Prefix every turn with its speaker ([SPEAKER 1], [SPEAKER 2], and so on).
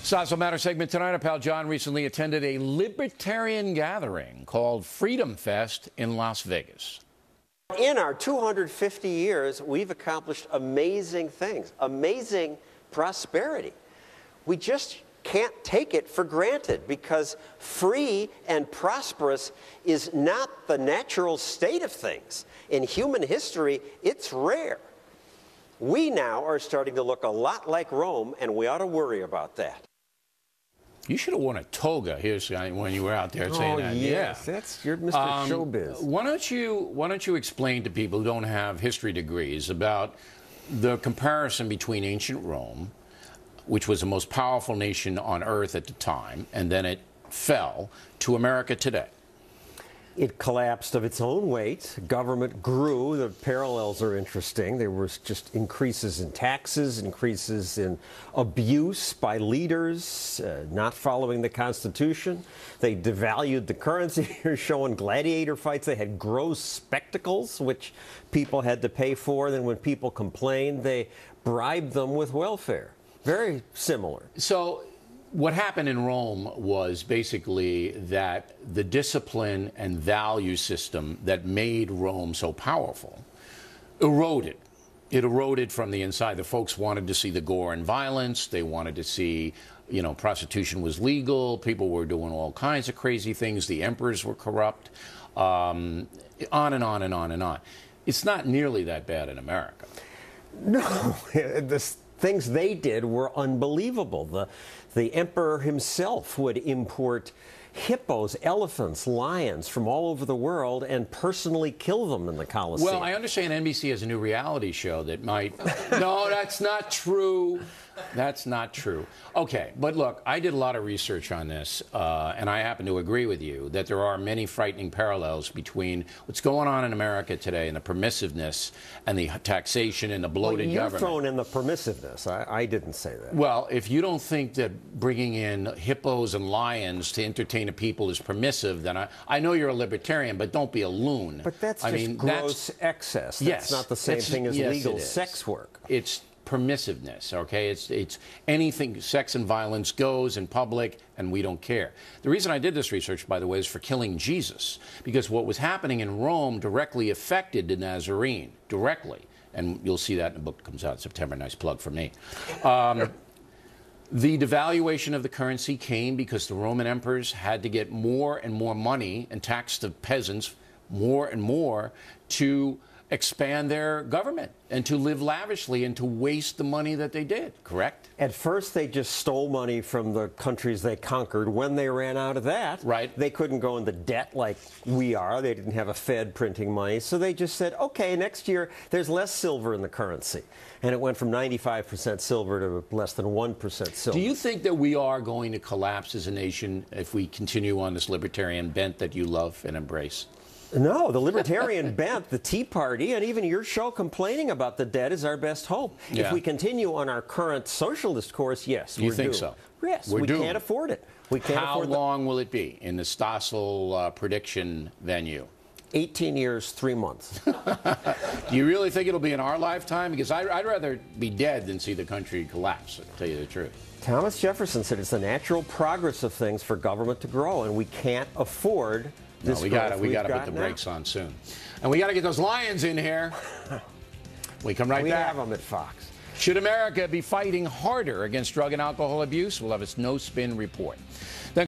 [SPEAKER 1] Stossel Matter segment tonight. Our pal John recently attended a libertarian gathering called Freedom Fest in Las Vegas.
[SPEAKER 2] In our 250 years, we've accomplished amazing things, amazing prosperity. We just can't take it for granted because free and prosperous is not the natural state of things. In human history, it's rare. We now are starting to look a lot like Rome, and we ought to worry about that.
[SPEAKER 1] You should have worn a toga here when you were out there saying that.
[SPEAKER 2] Yes, that's you're Mr. Showbiz.
[SPEAKER 1] Why don't you explain to people who don't have history degrees about the comparison between ancient Rome, which was the most powerful nation on earth at the time, and then it fell, to America today?
[SPEAKER 2] It collapsed of its own weight. Government grew. The parallels are interesting. There was just increases in taxes, increases in abuse by leaders, not following the Constitution. They devalued the currency. You're showing gladiator fights. They had gross spectacles, which people had to pay for. Then when people complained, they bribed them with welfare. Very similar.
[SPEAKER 1] So what happened in Rome was basically that the discipline and value system that made Rome so powerful eroded. It eroded from the inside. The folks wanted to see the gore and violence. They wanted to see, prostitution was legal. People were doing all kinds of crazy things. The emperors were corrupt. On and on and on and on. It's not nearly that bad in America.
[SPEAKER 2] No. Things they did were unbelievable. The emperor himself would import hippos, elephants, lions from all over the world and personally kill them in the Colosseum.
[SPEAKER 1] Well, I understand NBC has a new reality show that might... No, that's not true. That's not true. Okay, but look, I did a lot of research on this, and I happen to agree with you that there are many frightening parallels between what's going on in America today and the permissiveness and the taxation and the bloated government.
[SPEAKER 2] You've thrown in the permissiveness. I didn't say that.
[SPEAKER 1] Well, if you don't think that bringing in hippos and lions to entertain a people is permissive, then I know you're a libertarian, but don't be a loon.
[SPEAKER 2] But that's gross excess. That's not the same thing as legal sex work.
[SPEAKER 1] It's permissiveness, okay? It's anything, sex and violence goes in public, and we don't care. The reason I did this research, by the way, is for killing Jesus, because what was happening in Rome directly affected the Nazarene, directly. And you'll see that in the book that comes out in September. Nice plug for me. The devaluation of the currency came because the Roman emperors had to get more and more money and tax the peasants more and more to expand their government and to live lavishly and to waste the money that they did, correct?
[SPEAKER 2] At first, they just stole money from the countries they conquered. When they ran out of that, they couldn't go into debt like we are. They didn't have a Fed printing money. So they just said, okay, next year, there's less silver in the currency. And it went from 95% silver to less than 1% silver.
[SPEAKER 1] Do you think that we are going to collapse as a nation if we continue on this libertarian bent that you love and embrace?
[SPEAKER 2] No, the libertarian bent, the Tea Party, and even your show complaining about the debt is our best hope.
[SPEAKER 1] Yeah.
[SPEAKER 2] If we continue on our current socialist course, yes,
[SPEAKER 1] you think so?
[SPEAKER 2] Yes, we can't afford it. We can't
[SPEAKER 1] How long will it be in the Stossel prediction venue?
[SPEAKER 2] 18 years, 3 months.
[SPEAKER 1] Do you really think it'll be in our lifetime? Because I'd rather be dead than see the country collapse, to tell you the truth.
[SPEAKER 2] Thomas Jefferson said it's the natural progress of things for government to grow, and we can't afford this.
[SPEAKER 1] No, we got to put the brakes on soon. And we got to get those lions in here. We come right back.
[SPEAKER 2] We have them at Fox.
[SPEAKER 1] Should America be fighting harder against drug and alcohol abuse? We'll have a no-spin report.